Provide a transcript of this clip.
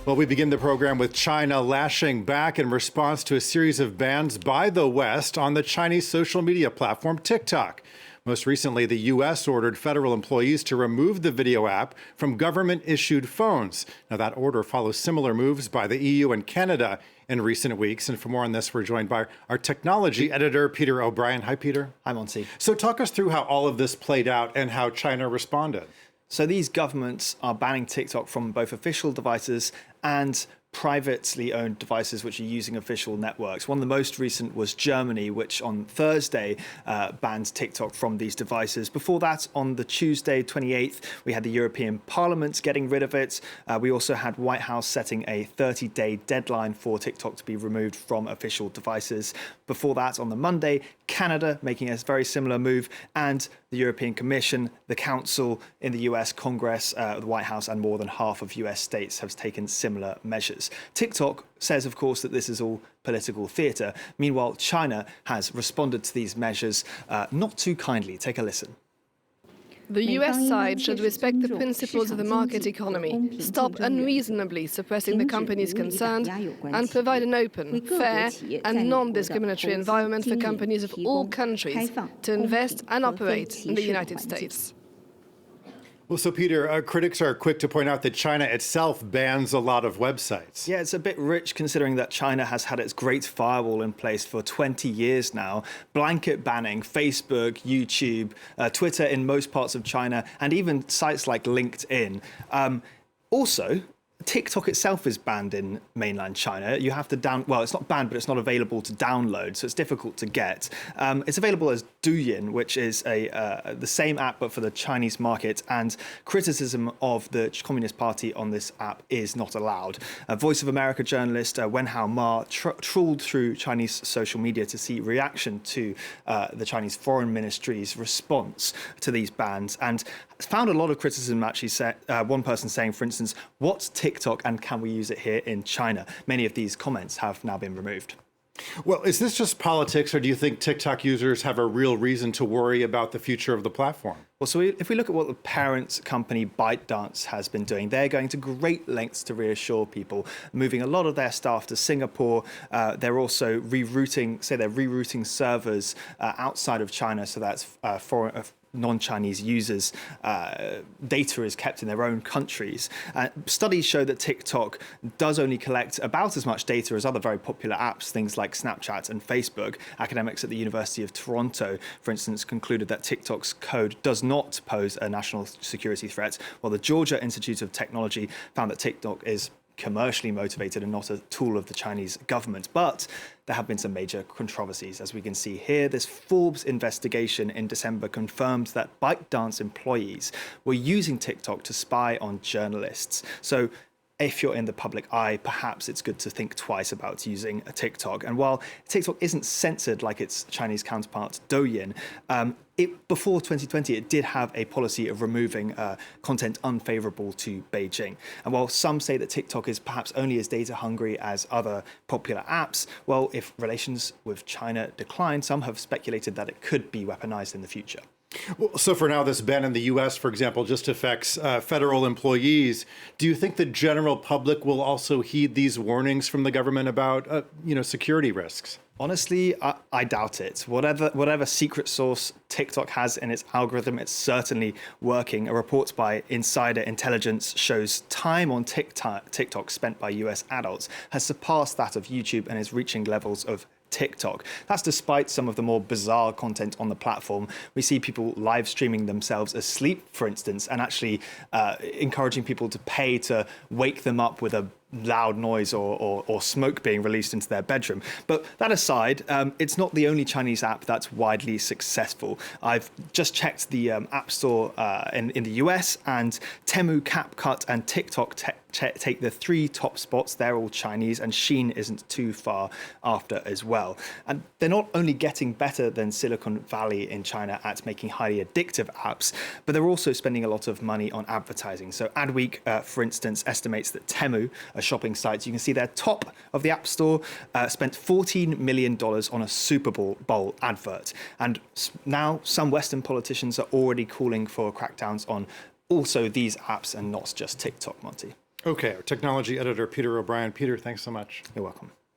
Well, we begin the program with China lashing back in response to a series of bans by the West on the Chinese social media platform TikTok. Most recently, the U.S. ordered federal employees to remove the video app from government-issued phones. Now, that order follows similar moves by the EU and Canada in recent weeks. And for more on this, we're joined by our technology editor, Peter O'Brien. Hi, Peter. Hi, Monty. So talk us through how all of this played out and how China responded. So these governments are banning TikTok from both official devices and privately owned devices which are using official networks. One of the most recent was Germany, which on Thursday banned TikTok from these devices. Before that, on the Tuesday, 28th, we had the European Parliament getting rid of it. We also had White House setting a 30-day deadline for TikTok to be removed from official devices. Before that, on the Monday, Canada making a very similar move, and the European Commission, the Council in the US, Congress, the White House, and more than half of US states have taken similar measures. TikTok says, of course, that this is all political theatre. Meanwhile, China has responded to these measures not too kindly. Take a listen. The US side should respect the principles of the market economy, stop unreasonably suppressing the companies concerned, and provide an open, fair and non-discriminatory environment for companies of all countries to invest and operate in the United States. Well, so Peter, critics are quick to point out that China itself bans a lot of websites. Yeah, it's a bit rich considering that China has had its great firewall in place for 20 years now, blanket banning Facebook, YouTube, Twitter in most parts of China, and even sites like LinkedIn. Also, TikTok itself is banned in mainland China. You have to well, it's not banned, but it's not available to download, so it's difficult to get. It's available as Douyin, which is the same app but for the Chinese market, and criticism of the Communist Party on this app is not allowed. Voice of America journalist Wenhao Ma trawled through Chinese social media to see reaction to the Chinese Foreign Ministry's response to these bans, and found a lot of criticism. Actually, one person saying, for instance, what's TikTok and can we use it here in China? Many of these comments have now been removed. Well, is this just politics, or do you think TikTok users have a real reason to worry about the future of the platform? Well, so if we look at what the parent company ByteDance has been doing, they're going to great lengths to reassure people, moving a lot of their staff to Singapore. They're also rerouting servers outside of China, so that's non-Chinese users' data is kept in their own countries. Studies show that TikTok does only collect about as much data as other very popular apps, things like Snapchat and Facebook. Academics at the University of Toronto, for instance, concluded that TikTok's code does not pose a national security threat, while the Georgia Institute of Technology found that TikTok is commercially motivated and not a tool of the Chinese government. But there have been some major controversies. As we can see here, this Forbes investigation in December confirmed that ByteDance employees were using TikTok to spy on journalists. So if you're in the public eye, perhaps it's good to think twice about using a TikTok. And while TikTok isn't censored like its Chinese counterpart Douyin, before 2020, it did have a policy of removing content unfavorable to Beijing. And while some say that TikTok is perhaps only as data hungry as other popular apps, well, if relations with China decline, some have speculated that it could be weaponized in the future. Well, so for now, this ban in the U.S., for example, just affects federal employees. Do you think the general public will also heed these warnings from the government about, security risks? Honestly, I doubt it. Whatever secret source TikTok has in its algorithm, it's certainly working. A report by Insider Intelligence shows time on TikTok spent by US adults has surpassed that of YouTube and is reaching levels of TikTok. That's despite some of the more bizarre content on the platform. We see people live streaming themselves asleep, for instance, and actually encouraging people to pay to wake them up with a loud noise or smoke being released into their bedroom. But that aside, it's not the only Chinese app that's widely successful. I've just checked the App Store in the US, and Temu, CapCut, and TikTok take the 3 top spots. They're all Chinese, and Shein isn't too far after as well. And they're not only getting better than Silicon Valley in China at making highly addictive apps, but they're also spending a lot of money on advertising. So Adweek, for instance, estimates that Temu, a shopping site, you can see their top of the App Store, spent $14 million on a Super Bowl advert. And now some Western politicians are already calling for crackdowns on also these apps and not just TikTok, Monty. Okay, our technology editor, Peter O'Brien. Peter, thanks so much. You're welcome.